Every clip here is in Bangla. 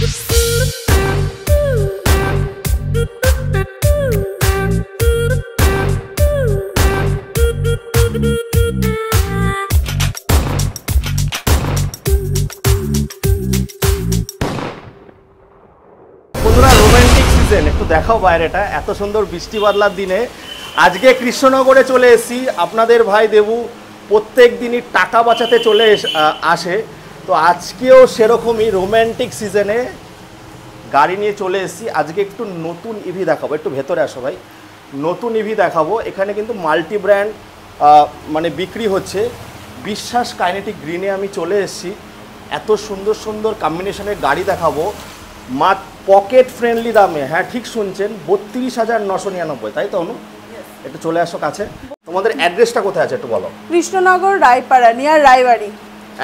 একটু দেখাও বাইরেটা, এত সুন্দর বৃষ্টি বাদলার দিনে। আজকে কৃষ্ণনগরে চলে এসেছি। আপনাদের ভাই দেবু প্রত্যেক দিনই টাকা বাঁচাতে চলে আসে, তো আজকেও সেরকমই রোম্যান্টিক সিজনে গাড়ি নিয়ে চলে এসেছি। আজকে একটু নতুন ইভি দেখাবো, একটু ভেতরে আসো ভাই। নতুন ইভি দেখাবো। এখানে কিন্তু মাল্টি ব্র্যান্ড মানে বিক্রি হচ্ছে। বিশ্বাস কাইনেটিক গ্রিনে আমি চলে এসেছি। এত সুন্দর সুন্দর কম্বিনেশনের গাড়ি দেখাবো পকেট ফ্রেন্ডলি দামে। হ্যাঁ ঠিক শুনছেন, 32,999, তাই তো অনু? একটু চলে আসো কাছে। তোমাদের অ্যাড্রেসটা কোথায় আছে একটু বলো। কৃষ্ণনগর রায়পাড়া, নিয়ার রায়বাড়ি।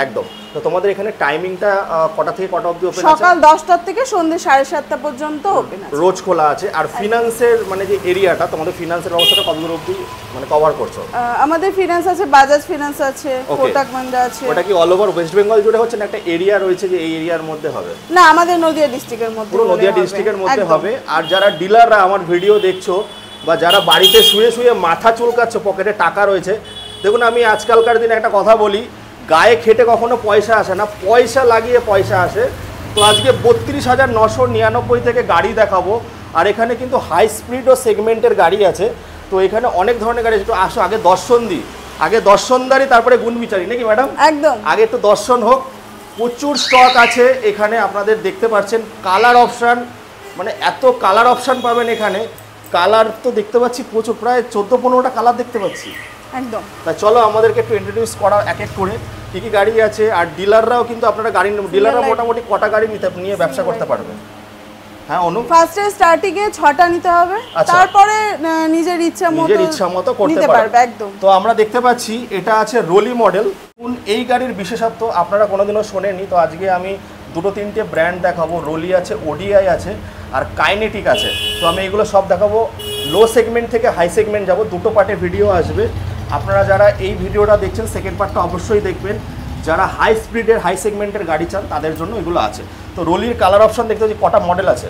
একদম। তো তোমাদের এখানে টাইমিংটা কটা থেকে কটা অবধি ওপেন আছে? সকাল 10টা থেকে সন্ধ্যে 7:30 পর্যন্ত ওপেন আছে। রোজ খোলা আছে। আর ফিনান্সের মানে যে এরিয়াটা, তোমাদের ফিনান্সের ব্যবস্থাটা কতদূর অবধি মানে কভার করছো? আমাদের ফিনান্স আছে, বাজাজ ফিনান্স আছে, কোটাক মাহিন্দ্রা আছে। ওটা কি অল ওভার ওয়েস্ট বেঙ্গল জুড়ে হচ্ছে না একটা এরিয়া রয়েছে যে এই এরিয়ার মধ্যে হবে? না, আমাদের নদিয়া ডিস্ট্রিক্টের মধ্যে। পুরো নদিয়া ডিস্ট্রিক্টের মধ্যে হবে। আর যারা ডিলাররা আমার ভিডিও দেখছো বা যারা বাড়িতে শুয়ে শুয়ে মাথা চুলকাচ্ছ, পকেটে টাকা রয়েছে, দেখুন আমি আজকালকার দিনে একটা কথা বলি, গায়ে খেটে কখনো পয়সা আসে না, পয়সা লাগিয়ে পয়সা আসে। তো আজকে 32,999 থেকে গাড়ি দেখাবো। আর এখানে কিন্তু হাই স্পিড ও সেগমেন্টের গাড়ি আছে। তো এখানে অনেক ধরনের গাড়ি আছে। একটু আসো, আগে দর্শন দিই, আগে দর্শনদারি তারপরে গুণ বিচারি, নাকি ম্যাডাম? একদম, আগে একটু দর্শন হোক। প্রচুর স্টক আছে এখানে, আপনাদের দেখতে পাচ্ছেন। কালার অপশান, মানে এত কালার অপশান পাবেন এখানে। কালার তো দেখতে পাচ্ছি প্রচুর, প্রায় 14-15টা কালার দেখতে পাচ্ছি। একদম। তা চলো আমাদেরকে একটু ইন্ট্রোডিউস করা এক এক করে কী কী গাড়ি আছে। আর ডিলাররাও কিন্তু আপনারা গাড়ি, ডিলাররা মোটামুটি কটা গাড়ি নিয়ে ব্যবসা করতে পারবে? হ্যাঁ অনু, ফার্স্টে স্টার্টিং এ 6টা নিতে হবে, তারপরে নিজের ইচ্ছা মতো করতে পারবে। একদম। তো আমরা দেখতে পাচ্ছি এটা আছে রোলি মডেল। এই গাড়ির বিশেষত্ব আপনারা কোনোদিনও শোনেননি, তো আজকে আমি দুটো তিনটে ব্র্যান্ড দেখাবো। রোলি আছে, ওডিআই আছে, আর কাইনেটিক আছে। তো আমি এগুলো সব দেখাবো। লো সেগমেন্ট থেকে হাই সেগমেন্ট যাব, দুটো পার্টে ভিডিও আসবে। আপনারা যারা এই ভিডিওটা দেখছেন সেকেন্ড পার্টটা অবশ্যই দেখবেন। যারা হাই স্পিডের হাই সেগমেন্টের গাড়ি চান তাদের জন্য এগুলো আছে। তো রোলির কালার অপশন দেখতে পাচ্ছি কটা মডেল আছে?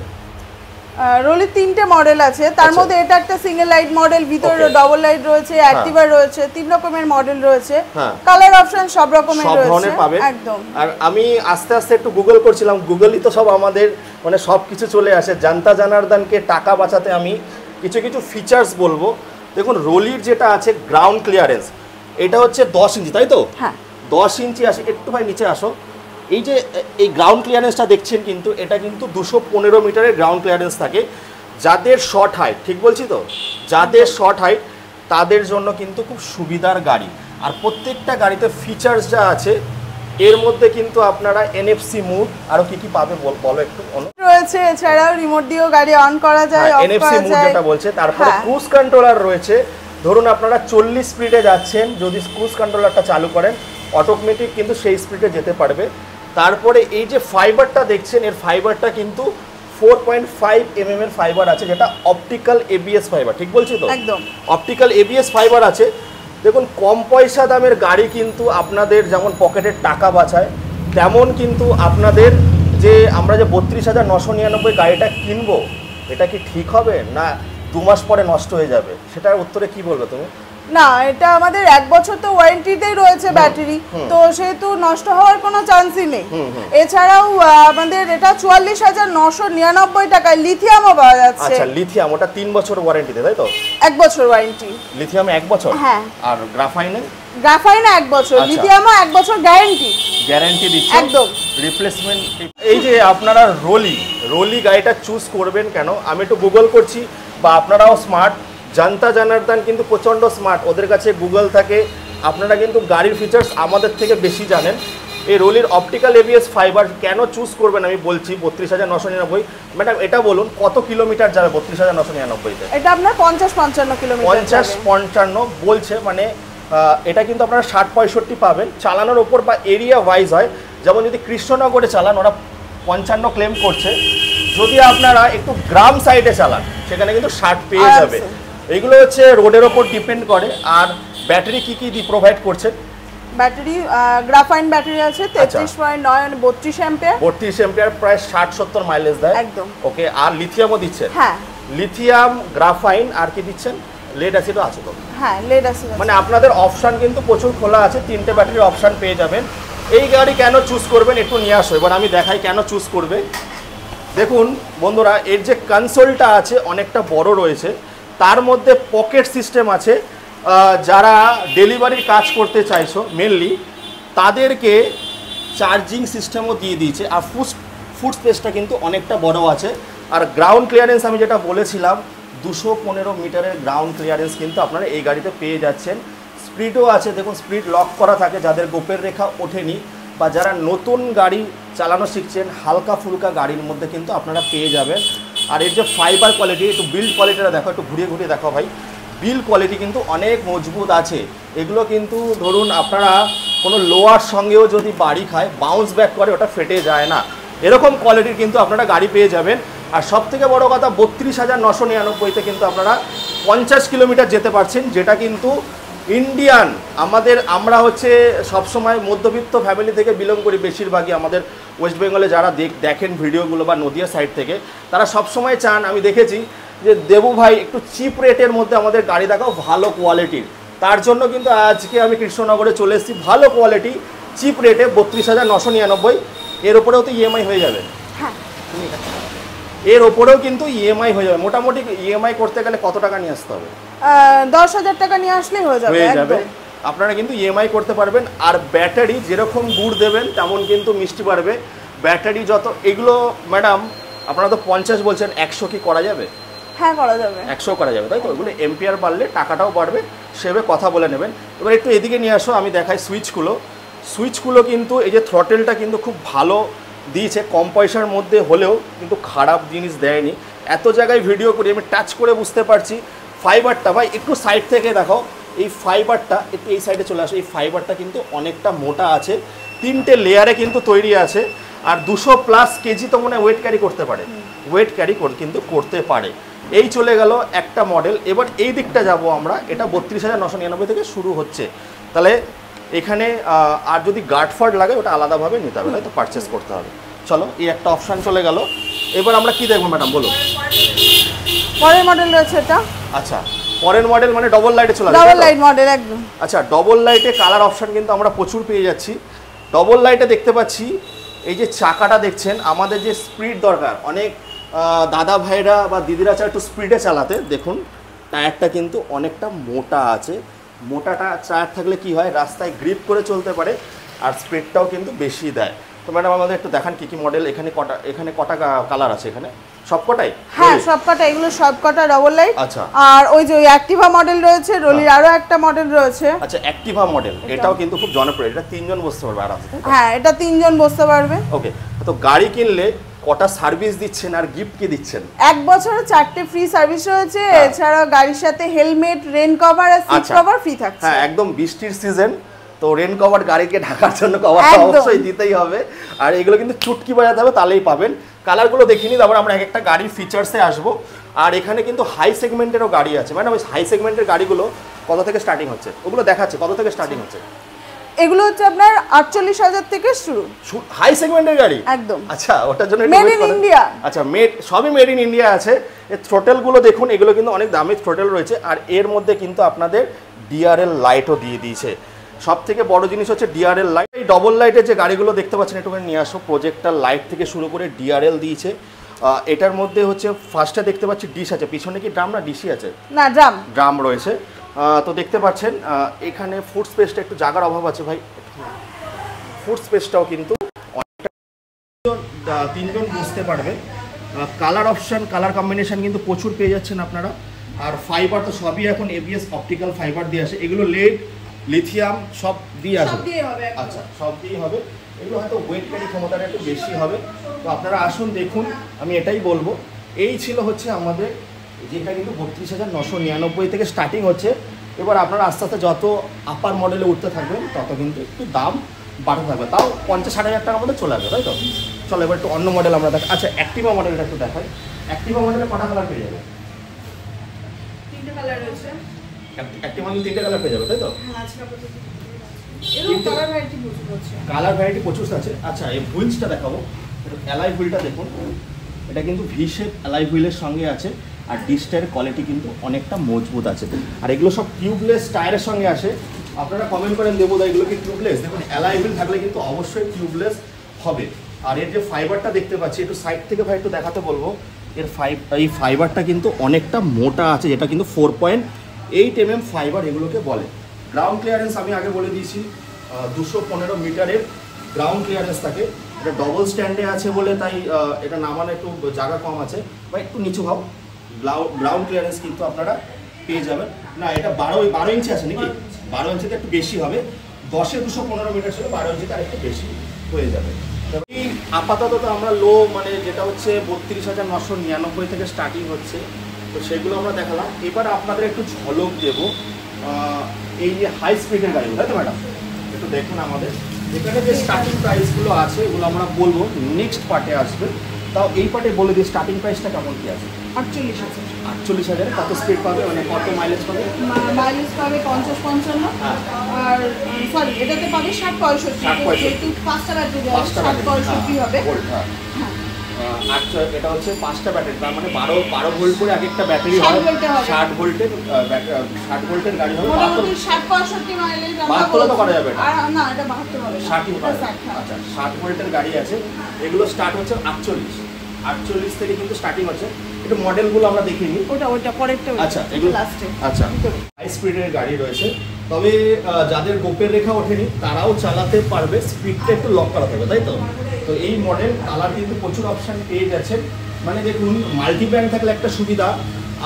রোলির 3টে মডেল আছে, তার মধ্যে এটা একটা সিঙ্গেল লাইট মডেল, ভিতরে ডবল লাইট রয়েছে, অ্যাক্টিভা রয়েছে, 3 রকমের মডেল রয়েছে। কালার অপশন সব রকমের রয়েছে, একদম। আর আমি আস্তে আস্তে একটু গুগল করছিলাম, গুগলই তো সব আমাদের মানে সব কিছু চলে আসে। জানতা জানার্দনকে টাকা বাঁচাতে আমি কিছু কিছু ফিচার্স বলবো। দেখুন রোলির যেটা আছে গ্রাউন্ড ক্লিয়ারেন্স, এটা হচ্ছে 10 ইঞ্চি, তাই তো? হ্যাঁ 10 ইঞ্চি আসে। একটু ভাই নিচে আসো। এই যে এই গ্রাউন্ড ক্লিয়ারেন্সটা দেখছেন, কিন্তু এটা কিন্তু 215 মিটারের গ্রাউন্ড ক্লিয়ারেন্স থাকে। যাদের শর্ট হাইট, ঠিক বলছি তো, যাদের শর্ট হাইট তাদের জন্য কিন্তু খুব সুবিধার গাড়ি। আর প্রত্যেকটা গাড়িতে ফিচার্স যা আছে এর মধ্যে কিন্তু আপনারা এনএফসি মুড, আরো কি কি পাবে বলো একটু। রয়েছে, এছাড়াও রিমোট দিয়েও গাড়ি অন করা যায়, অফ এনএফসি মুড যেটা বলছে। তারপরে ক্রুজ কন্ট্রোলার রয়েছে। ধরুন আপনারা 40 স্পিডে যাচ্ছেন, যদি ক্রুজ কন্ট্রোলারটা চালু করেন অটোমেটিক কিন্তু সেই স্পিডে যেতে পারবে। তারপরে এই যে ফাইবারটা দেখছেন, এর ফাইবারটা কিন্তু 4.5 mm এর ফাইবার আছে, যেটা অপটিক্যাল এবিএস ফাইবার, ঠিক বলছি তো? একদম অপটিক্যাল এবিএস ফাইবার আছে। দেখুন কম পয়সা দামের গাড়ি কিন্তু আপনাদের যেমন পকেটের টাকা বাঁচায়, তেমন কিন্তু আপনাদের যে আমরা যে 32,999 গাড়িটা কিনবো, এটা কি ঠিক হবে না 2 মাস পরে নষ্ট হয়ে যাবে? সেটার উত্তরে কি বলবে তুমি? না, এটা আমাদের 1 বছর তো ওয়ারেন্টিতেই রয়েছে ব্যাটারি, তো সেহেতু নষ্ট হওয়ার কোনো চান্সই নেই। এছাড়াও আমাদের এটা 44,999 টাকায় লিথিয়ামও পাওয়া যাচ্ছে। আচ্ছা, লিথিয়াম ওটা 3 বছর ওয়ারেন্টিতে, তাই তো? 1 বছর ওয়ারেন্টি। লিথিয়ামে 1 বছর? হ্যাঁ। আর গ্রাফাইনে? গ্রাফাইনে 1 বছর, লিথিয়ামও 1 বছর গ্যারান্টি দিচ্ছে, একদম রিপ্লেসমেন্ট। এই যে আপনারা রোলি গাড়িটা চুজ করবেন কেন, আমি একটু গুগল করছি, বা আপনারাও স্মার্ট। জানতা জানার্দন কিন্তু প্রচণ্ড স্মার্ট, ওদের কাছে গুগল থাকে। আপনারা কিন্তু গাড়ির ফিচার্স আমাদের থেকে বেশি জানেন। এই রোলির অপটিক্যাল এবিএস ফাইবার কেন চুজ করবেন আমি বলছি। 32,999। ম্যাডাম এটা বলুন কত কিলোমিটার যাবে 32,999-তে? এটা আপনার 50-55 কিলোমিটার। 50-55 বলছে, মানে এটা কিন্তু আপনারা 60-65 পাবেন। চালানোর ওপর বা এরিয়া ওয়াইজ হয়। যেমন যদি কৃষ্ণনগরে চালান ওরা 55 ক্লেম করছে, যদি আপনারা একটু গ্রাম সাইডে চালান সেখানে কিন্তু 60 পেয়ে যাবে। এইগুলো হচ্ছে রোডের ওপর ডিপেন্ড করে। আর ব্যাটারি কি কি প্রোভাইড করছে? ব্যাটারি গ্রাফাইন ব্যাটারি আছে 33.9 32 অ্যাম্পিয়ার 32 অ্যাম্পিয়ার, প্রায় 60-70 মাইলেজ দেয় একদম। ওকে, আর লিথিয়ামও দিচ্ছেন? হ্যাঁ, লিথিয়াম, গ্রাফাইন, আর কি দিচ্ছেন? লেড অ্যাসিডও আছে তো? হ্যাঁ, লেড অ্যাসিড মানে আপনাদের অপশন কিন্তু প্রচুর খোলা আছে, 3টে ব্যাটারির অপশন পেয়ে যাবেন। এই গাড়ি কেন চুজ করবেন একটু নিয়ে আসো, এবার আমি দেখাই কেন চুজ করবে। দেখুন বন্ধুরা, এর যে কনসোলটা আছে অনেকটা বড় রয়েছে, তার মধ্যে পকেট সিস্টেম আছে। যারা ডেলিভারির কাজ করতে চাইছো মেনলি তাদেরকে চার্জিং সিস্টেমও দিয়ে দিয়েছে। আর ফুড স্পেসটা কিন্তু অনেকটা বড় আছে। আর গ্রাউন্ড ক্লিয়ারেন্স আমি যেটা বলেছিলাম 215 মিটারের গ্রাউন্ড ক্লিয়ারেন্স কিন্তু আপনারা এই গাড়িতে পেয়ে যাচ্ছেন। স্পিডও আছে, দেখুন স্পিড লক করা থাকে, যাদের গোপের রেখা ওঠেনি বা যারা নতুন গাড়ি চালানো শিখছেন হালকা ফুলকা গাড়ির মধ্যে কিন্তু আপনারা পেয়ে যাবেন। আর এর যে ফাইবার কোয়ালিটি, একটু বিল্ড কোয়ালিটিটা দেখো, একটু ঘুরিয়ে ঘুরিয়ে দেখো ভাই, বিল্ড কোয়ালিটি কিন্তু অনেক মজবুত আছে। এগুলো কিন্তু ধরুন আপনারা কোনো লোয়ার সঙ্গেও যদি বাড়ি খায় বাউন্স ব্যাক করে, ওটা ফেটে যায় না, এরকম কোয়ালিটির কিন্তু আপনারা গাড়ি পেয়ে যাবেন। আর সব থেকে বড়ো কথা 32,999-তে কিন্তু আপনারা 50 কিলোমিটার যেতে পারছেন, যেটা কিন্তু ইন্ডিয়ান আমরা হচ্ছে সবসময় মধ্যবিত্ত ফ্যামিলি থেকে বিলং করি, বেশিরভাগই আমাদের ওয়েস্ট বেঙ্গলে যারা দেখেন ভিডিওগুলো বা নদিয়া সাইড থেকে, তারা সবসময় চান, আমি দেখেছি যে দেবু ভাই একটু চিপ রেটের মধ্যে আমাদের গাড়ি দেখাও, ভালো কোয়ালিটির। তার জন্য কিন্তু আজকে আমি কৃষ্ণনগরে চলে এসেছি, ভালো কোয়ালিটি চিপ রেটে 32,999। এর ওপরেও তো ইএমআই হয়ে যাবে। হ্যাঁ, এর ওপরেও কিন্তু ইএমআই হয়ে যাবে। মোটামুটি ইএমআই করতে গেলে কত টাকা নিয়ে আসতে হবে? 10,000 টাকা নিয়ে আসলেই হয়ে যাবে। আপনারা কিন্তু ইএমআই করতে পারবেন। আর ব্যাটারি যেরকম গুড় দেবেন তেমন কিন্তু মিষ্টি পারবে। ব্যাটারি যত, এগুলো ম্যাডাম আপনারা তো 50 বলছেন, 100 কি করা যাবে? হ্যাঁ, করা যাবে, 100 করা যাবে, তাই তো? ওগুলো এম্পিয়ার বাড়লে টাকাটাও বাড়বে, সেভাবে কথা বলে নেবেন। এবার একটু এদিকে নিয়ে আসো, আমি দেখাই সুইচগুলো কিন্তু এই যে থ্রটেলটা কিন্তু খুব ভালো দিয়েছে, কম পয়সার মধ্যে হলেও কিন্তু খারাপ জিনিস দেয়নি। এত জায়গায় ভিডিও করি, আমি টাচ করে বুঝতে পারছি। ফাইবারটা ভাই একটু সাইড থেকে দেখো, এই ফাইবারটা একটু এই সাইডে চলে আসো, এই ফাইবারটা কিন্তু অনেকটা মোটা আছে, 3টে লেয়ারে কিন্তু তৈরি আছে। আর 200+ কেজি তো মনে হয় ওয়েট ক্যারি করতে পারে, কিন্তু করতে পারে। এই চলে গেল একটা মডেল। এবার এই দিকটা যাব আমরা, এটা 32,999 থেকে শুরু হচ্ছে। তাহলে এখানে আর যদি গার্ড ফার্ড লাগে ওটা আলাদাভাবে নিতে হবে, তাই তো পারচেস করতে হবে। চলো, এই একটা অপশান চলে গেল। এবার আমরা কি দেখবো ম্যাডাম বলো? পরের মডেল রয়েছে এটা। আচ্ছা, পরের মডেল মানে ডবল লাইটে চলে আসবে? ডবল লাইট মডেল একদম। আচ্ছা, ডবল লাইটে কালার অপশান কিন্তু আমরা প্রচুর পেয়ে যাচ্ছি। ডবল লাইটে দেখতে পাচ্ছি এই যে চাকাটা দেখছেন, আমাদের যে স্পিড দরকার, অনেক দাদা ভাইরা বা দিদিরা চায় একটু স্পিডে চালাতে, দেখুন টায়ারটা কিন্তু অনেকটা মোটা আছে। মোটাটা টায়ার থাকলে কি হয়, রাস্তায় গ্রিপ করে চলতে পারে আর স্পিডটাও কিন্তু বেশি দেয়। তো ম্যাডাম আমাদের একটু দেখান কি কি মডেল, এখানে কটা কালার আছে? এখানে সবকটাই? হ্যাঁ, সবকটা, এগুলো সবকটা ডবল লাইট। আচ্ছা, আর ওই যে অ্যাক্টিভা মডেল রয়েছে, রোলির আরো একটা মডেল রয়েছে। আচ্ছা, অ্যাক্টিভা মডেল, এটাও কিন্তু খুব জনপ্রিয়, এটা 3 জন বসতে পারবে আরামসে। হ্যাঁ, এটা 3 জন বসতে পারবে। ওকে, তো গাড়ি কিনলে কটা সার্ভিস দিচ্ছেন আর গিফট কি দিচ্ছেন? 1 বছরে 4টে ফ্রি সার্ভিস রয়েছে, এছাড়া গাড়ির সাথে হেলমেট, রেন কভার আর সিট কভার ফ্রি থাকছে। হ্যাঁ, একদম বৃষ্টির সিজন তো রেন কভার গাড়িকে ঢাকার জন্য কভারটা অবশ্যই দিতেই হবে। আর এগুলো কিন্তু চুটকি বাজাতে হবে, তাহলেই পাবেন। কালারগুলো দেখিনি, তারপর আমরা এক একটা গাড়ির ফিচার্সে আসবো। আর এখানে কিন্তু হাই সেগমেন্টেরও গাড়ি আছে, মানে ওই হাই সেগমেন্টের গাড়িগুলো কত থেকে স্টার্টিং হচ্ছে ওগুলো দেখাচ্ছে, কত থেকে স্টার্টিং হচ্ছে? এগুলো হচ্ছে আপনার 48,000 থেকে শুরু, হাই সেগমেন্টের গাড়ি একদম। আচ্ছা, ওটার জন্য মেড ইন ইন্ডিয়া। আচ্ছা, সবই মেড ইন ইন্ডিয়া আছে। এই থ্রোটেলগুলো দেখুন, এগুলো কিন্তু অনেক দামি থ্রোটেল রয়েছে। আর এর মধ্যে কিন্তু আপনাদের ডিআরএল লাইটও দিয়ে দিয়েছে। সব থেকে বড় জিনিস হচ্ছে ডিআরএল লাইট। এই ডবল লাইটের যে গাড়িগুলো দেখতে পাচ্ছেন, একটুখানি নিয়ে আসো, প্রজেক্টর লাইট থেকে শুরু করে ডিআরএল দিয়েছে। এটার মধ্যে হচ্ছে ফার্স্টে দেখতে পাচ্ছি ডিশ আছে, পিছনে কি ড্রাম না ডিশই আছে? না, ড্রাম রয়েছে। তো দেখতে পাচ্ছেন এখানে ফুড স্পেসটা একটু জায়গার অভাব আছে ভাই, ফুড স্পেসটাও কিন্তু অনেকটা, 3 জন বসতে পারবে। কালার অপশান, কালার কম্বিনেশন কিন্তু প্রচুর পেয়ে যাচ্ছেন আপনারা। আর ফাইবার তো সবই এখন এবিএস অপটিক্যাল ফাইবার দিয়ে আসে, এগুলো লেড, লিথিয়াম সব দিয়ে আসে। আচ্ছা, সব দিয়ে হবে। এগুলো হয়তো ওয়েট ক্যারি ক্ষমতাটা একটু বেশি হবে। তো আপনারা আসুন দেখুন, আমি এটাই বলবো। এই ছিল হচ্ছে আমাদের, যেটা কিন্তু 32,999 থেকে স্টার্টিং হচ্ছে। এবার আপনারা আস্তে আস্তে যত আপার মডেলে উঠতে থাকবেন তত কিন্তু একটু দাম বাড়তে থাকবে, তাও 50-60 হাজার টাকার মধ্যে চলে আসবে, তাই তো? চলো এবার একটু অন্য মডেল আমরা দেখ। আচ্ছা, অ্যাক্টিভা মডেলটা একটু দেখাই। অ্যাক্টিভা মডেলে কটা কালার পেয়ে যাবে? 3টে কালার রয়েছে। অ্যাক্টিভা 3টে কালার পেয়ে যাবে, তাই তো? এরকম কালার ভ্যারাইটি প্রচুর আছে। কালার ভ্যারাইটি প্রচুর আছে। আচ্ছা, এই হুইলসটা দেখাবো। অ্যালাই হুইলটা দেখুন, এটা কিন্তু ভি শেপ অ্যালাই হুইলের সঙ্গে আছে, আর ডিস্টের কোয়ালিটি কিন্তু অনেকটা মজবুত আছে। আর এগুলো সব টিউবলেস টায়ারের সঙ্গে আসে। আপনারা কমেন্ট করেন দেবদা এগুলো কি টিউবলেস? দেখুন অ্যালাই হুইল থাকলে কিন্তু অবশ্যই টিউবলেস হবে। আর এর যে ফাইবারটা দেখতে পাচ্ছি, একটু সাইড থেকে ভাই একটু দেখাতে বলবো। এই ফাইবারটা কিন্তু অনেকটা মোটা আছে, যেটা কিন্তু 4.8 mm ফাইবার এগুলোকে বলে। গ্রাউন্ড ক্লিয়ারেন্স আমি আগে বলে দিয়েছি 215 মিটারের গ্রাউন্ড ক্লিয়ারেন্স থাকে। এটা ডবল স্ট্যান্ডে আছে বলে তাই এটা নামানো একটু জায়গা কম আছে, বা একটু নিচু ভাব। গ্রাউন্ড ক্লিয়ারেন্স কিন্তু আপনারা পেয়ে যাবেন। না, এটা 12 ইঞ্চি আছে নাকি? 12 ইঞ্চিতে একটু বেশি হবে। 10-এ 215 মিটার ছিল, 12 ইঞ্চিতে আর একটু বেশি হয়ে যাবে। এই আপাতত আমরা লো মানে যেটা হচ্ছে 32,999 থেকে স্টার্টিং হচ্ছে, তো সেগুলো আমরা দেখালাম। এবার আপনাদের একটু ঝলক দেবো এই যে হাই স্পিডের গাড়িগুলো, তাই তো ম্যাডাম? একটু দেখুন আমাদের এখানে যে স্টার্টিং প্রাইসগুলো আছে এগুলো আমরা বলবো নেক্সট পার্টে আসবে। তাও এই পার্টে বলে দিই স্টার্টিং প্রাইসটা কেমন কি আছে। 48,000। কত স্পিড পাবে, মানে কত মাইলেজ পাবে? মাইলেজ পাবে 50-55। আর সরি, এটাতে পাবে 60-65। যেহেতু 5টা ব্যাটারি দেওয়া, 60-65 হবে। আচ্ছা, এটা হচ্ছে 5টা ব্যাটারি, তার মানে 12 ভোল্ট করে এক একটা ব্যাটারি হয়। 60 ভোল্টের গাড়ি হবে। মোটামুটি 60-65 মাইলেজ আমরা তো করা যাবে না, এটা 72 হবে। 60 আচ্ছা, 60 ভোল্টের গাড়ি আছে। এগুলো স্টার্ট হচ্ছে 48 থেকে কিন্তু স্টার্টিং হচ্ছে। একটু মডেলগুলো আমরা দেখিয়ে নিই। ওটা পরেরটা। আচ্ছা, এগুলো লাস্টে। আচ্ছা, হাই স্পিডের গাড়ি রয়েছে, তবে যাদের গোপের রেখা ওঠেনি তারাও চালাতে পারবে। স্পিডটা একটু লক করা থাকবে, তাই তো? তো এই মডেল কালার কিন্তু প্রচুর অপশান পেয়ে যাচ্ছেন। মানে দেখুন, মাল্টি ব্র্যান্ড থাকলে একটা সুবিধা,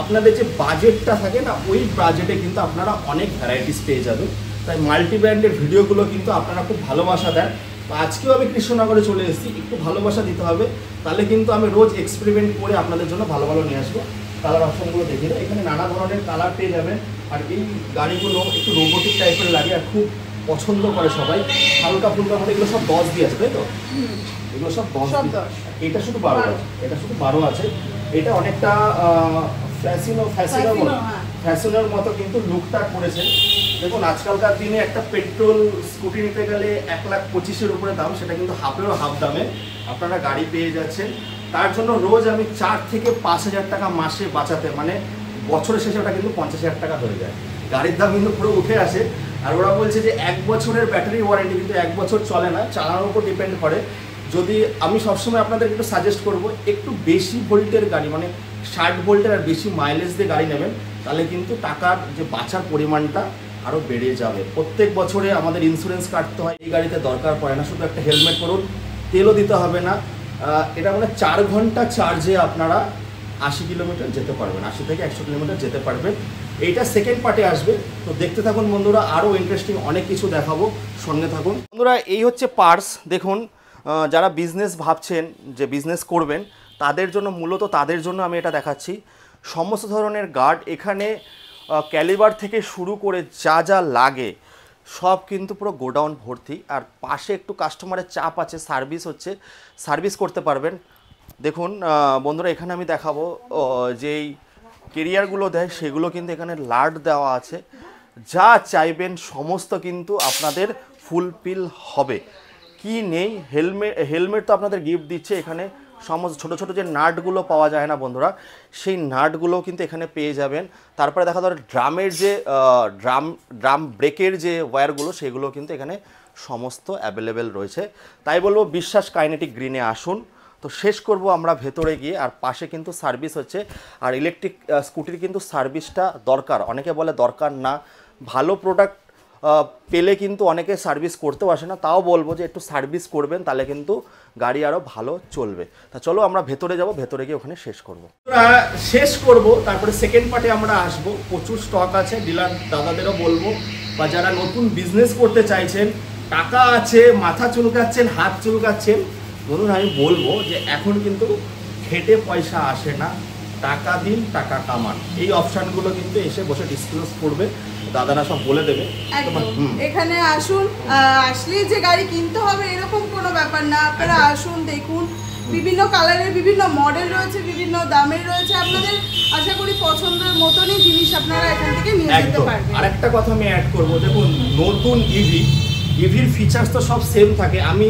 আপনাদের যে বাজেটটা থাকে না, ওই বাজেটে কিন্তু আপনারা অনেক ভ্যারাইটিস পেয়ে যাবেন। তাই মাল্টি ব্র্যান্ডের ভিডিওগুলো কিন্তু আপনারা খুব ভালোবাসা দেন। তো আজকেও আমি কৃষ্ণনগরে চলে এসেছি, একটু ভালোবাসা দিতে হবে, তাহলে কিন্তু আমি রোজ এক্সপেরিমেন্ট করে আপনাদের জন্য ভালো ভালো নিয়ে আসবো। কালার অপশানগুলো দেখিয়ে দেয়, এখানে নানা ধরনের কালার পেয়ে যাবেন। আর এই গাড়িগুলো একটু রোবোটিক টাইপের লাগে, আর খুব পছন্দ করে সবাই। হালকা ফুলকা মধ্যে এগুলো সব 10 দিয়ে আছে, তাই তো? এগুলো সব 10। এটা শুধু 12 আছে, এটা শুধু 12 আছে। এটা অনেকটা ফ্যাশনের মতো কিন্তু লুকটা করেছে। দেখুন, আজকালকার দিনে একটা পেট্রোল স্কুটি নিতে গেলে 1,25,000 উপরে দাম, সেটা কিন্তু হাফেরও হাফ দামে আপনারা গাড়ি পেয়ে যাচ্ছেন। তার জন্য রোজ আমি 4 থেকে 5,000 টাকা মাসে বাঁচাতে, মানে বছরের শেষে ওটা কিন্তু 50,000 টাকা হয়ে যায়। গাড়ির দাম কিন্তু পুরো উঠে আসে। আর ওরা বলছে যে 1 বছরের ব্যাটারি ওয়ারেন্টি, কিন্তু 1 বছর চলে না, চালানোর উপর ডিপেন্ড করে। যদি আমি সবসময় আপনাদের একটু সাজেস্ট করব, একটু বেশি ভোল্টের গাড়ি, মানে 60 ভোল্টের আর বেশি মাইলেজ দিয়ে গাড়ি নেবেন, তাহলে কিন্তু টাকার যে বাঁচার পরিমাণটা আরও বেড়ে যাবে। প্রত্যেক বছরে আমাদের ইন্স্যুরেন্স কাটতে হয়, এই গাড়িতে দরকার পড়ে না। শুধু একটা হেলমেট করুন, তেলও দিতে হবে না। এটা মানে 4 ঘন্টা চার্জে আপনারা 80 কিলোমিটার যেতে পারবেন, 80 থেকে 100 কিলোমিটার যেতে পারবেন। এইটা সেকেন্ড পার্টে আসবে, তো দেখতে থাকুন বন্ধুরা, আরও ইন্টারেস্টিং অনেক কিছু দেখাবো, সঙ্গে থাকুন বন্ধুরা। এই হচ্ছে পার্স। দেখুন, যারা বিজনেস ভাবছেন যে বিজনেস করবেন, তাদের জন্য, মূলত তাদের জন্য আমি এটা দেখাচ্ছি। সমস্ত ধরনের গার্ড এখানে, ক্যালিবার থেকে শুরু করে যা যা লাগে সব কিন্তু পুরো গোডাউন ভর্তি। আর পাশে একটু কাস্টমারের চাপ আছে, সার্ভিস হচ্ছে, সার্ভিস করতে পারবেন। দেখুন বন্ধুরা, এখানে আমি দেখাবো যেই কেরিয়ারগুলো দেয় সেগুলো কিন্তু এখানে লার্ড দেওয়া আছে। যা চাইবেন সমস্ত কিন্তু আপনাদের ফুলফিল হবে। কি নেই, হেলমেট তো আপনাদের গিফট দিচ্ছে। এখানে সমস্ত ছোটো ছোটো যে নাটগুলো পাওয়া যায় না বন্ধুরা, সেই নাটগুলো কিন্তু এখানে পেয়ে যাবেন। তারপরে দেখা যাবে ড্রামের যে ড্রাম ব্রেকের যে ওয়্যারগুলো, সেগুলো কিন্তু এখানে সমস্ত অ্যাভেলেবেল রয়েছে। তাই বলবো, বিশ্বাস কাইনেটিক গ্রিনে আসুন। তো শেষ করব আমরা ভেতরে গিয়ে, আর পাশে কিন্তু সার্ভিস হচ্ছে। আর ইলেকট্রিক স্কুটির কিন্তু সার্ভিসটা দরকার, অনেকে বলে দরকার না। ভালো প্রোডাক্ট পেলে কিন্তু অনেকে সার্ভিস করতেও আসে না। তাও বলবো যে একটু সার্ভিস করবেন, তাহলে কিন্তু গাড়ি আরও ভালো চলবে। তা চলো আমরা ভেতরে যাব, ভেতরে গিয়ে ওখানে শেষ করব। তারপরে সেকেন্ড পার্টে আমরা আসবো। প্রচুর স্টক আছে, ডিলার দাদাদেরও বলবো, বা যারা নতুন বিজনেস করতে চাইছেন, টাকা আছে, মাথা চুলকাচ্ছেন, হাত চুলকাচ্ছেন, ধরুন আমি বলবো যে এখন কিন্তু খেটে পয়সা আসে না, টাকা দিন টাকা কামান। এই অপশানগুলো কিন্তু এসে বসে ডিসক্লোজ করবে, দাদারা সব বলে দেবে। এখানে আসুন, আসলেই যে গাড়ি কিনতে হবে এরকম কোনো ব্যাপার না। আপনারা আসুন, দেখুন, বিভিন্ন কালারের বিভিন্ন মডেল রয়েছে, বিভিন্ন দামের রয়েছে। আপনাদের আশা করি পছন্দের মতনই জিনিস আপনারা এখান থেকে নিয়ে যেতে পারবেন। আরেকটা কথা আমি অ্যাড করবো, দেখুন নতুন ইভি ইভির ফিচার্স তো সব সেম থাকে। আমি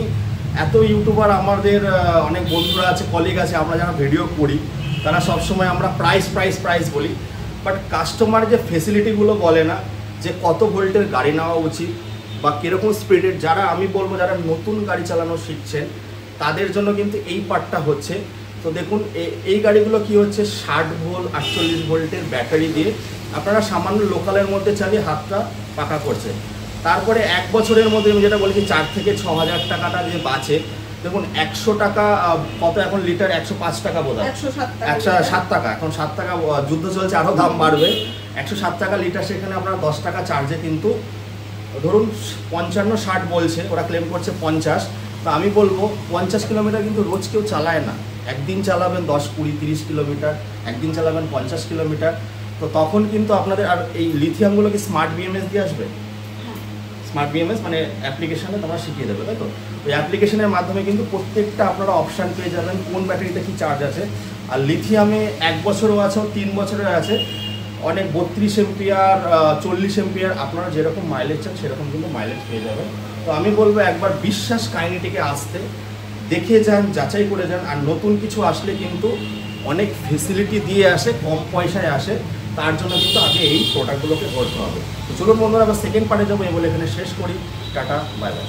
এত ইউটিউবার আমাদের অনেক বন্ধুরা আছে, কলিগ আছে, আমরা যারা ভিডিও করি তারা সবসময় আমরা প্রাইস বলি, বাট কাস্টমার যে ফেসিলিটিগুলো বলে না, যে কত ভোল্টের গাড়ি নেওয়া উচিত বা কীরকম স্পিডের, যারা আমি বলবো যারা নতুন গাড়ি চালানো শিখছেন তাদের জন্য কিন্তু এই পার্টটা হচ্ছে। তো দেখুন এই গাড়িগুলো কি হচ্ছে 60 ভোল্ট 48 ভোল্টের ব্যাটারি দিয়ে আপনারা সামান্য লোকালের মধ্যে চালিয়ে হাতটা পাকা করছে। তারপরে 1 বছরের মধ্যে আমি যেটা বলেছি 4 থেকে 6,000 টাকাটা যে বাঁচে, দেখুন 100 টাকা কত এখন লিটার, 105 টাকা বোধ হয়, 107 টাকা, এখন 7 টাকা যুদ্ধ চলছে, আরও দাম বাড়বে। 107 টাকা লিটার, সেখানে আপনার 10 টাকা চার্জে কিন্তু ধরুন 55-60 বলছে, ওরা ক্লেম করছে 50। তো আমি বলবো 50 কিলোমিটার কিন্তু রোজ কেউ চালায় না। একদিন চালাবেন 10, 20, 30 কিলোমিটার, একদিন চালাবেন 50 কিলোমিটার। তো তখন কিন্তু আপনাদের আর এই লিথিয়ামগুলো কি স্মার্ট বিএমএস দিয়ে আসবে, স্মার্ট বিএমএস মানে অ্যাপ্লিকেশানে তোমরা শিখিয়ে দেবে, তাই তো? ওই অ্যাপ্লিকেশনের মাধ্যমে কিন্তু প্রত্যেকটা আপনারা অপশান পেয়ে যাবেন কোন ব্যাটারিতে কী চার্জ আছে। আর লিথিয়ামে 1 বছরও আছে, 3 বছরের আছে, অনেক 32 এম্পিয়ার 40 এম্পিয়ার, আপনারা যেরকম মাইলেজ চান সেরকম কিন্তু মাইলেজ পেয়ে যাবেন। তো আমি বলবো একবার বিশ্বাস কাইনেটিকে আসতে, দেখে যান, যাচাই করে যান। আর নতুন কিছু আসলে কিন্তু অনেক ফেসিলিটি দিয়ে আসে, কম পয়সায় আসে, তার জন্য কিন্তু আগে এই প্রোডাক্টগুলোকে ধরতে হবে। তো চলুন বন্ধুরা, আবার সেকেন্ড পার্টে যাবো, এই বলে এখানে শেষ করি। Tata, bye bye.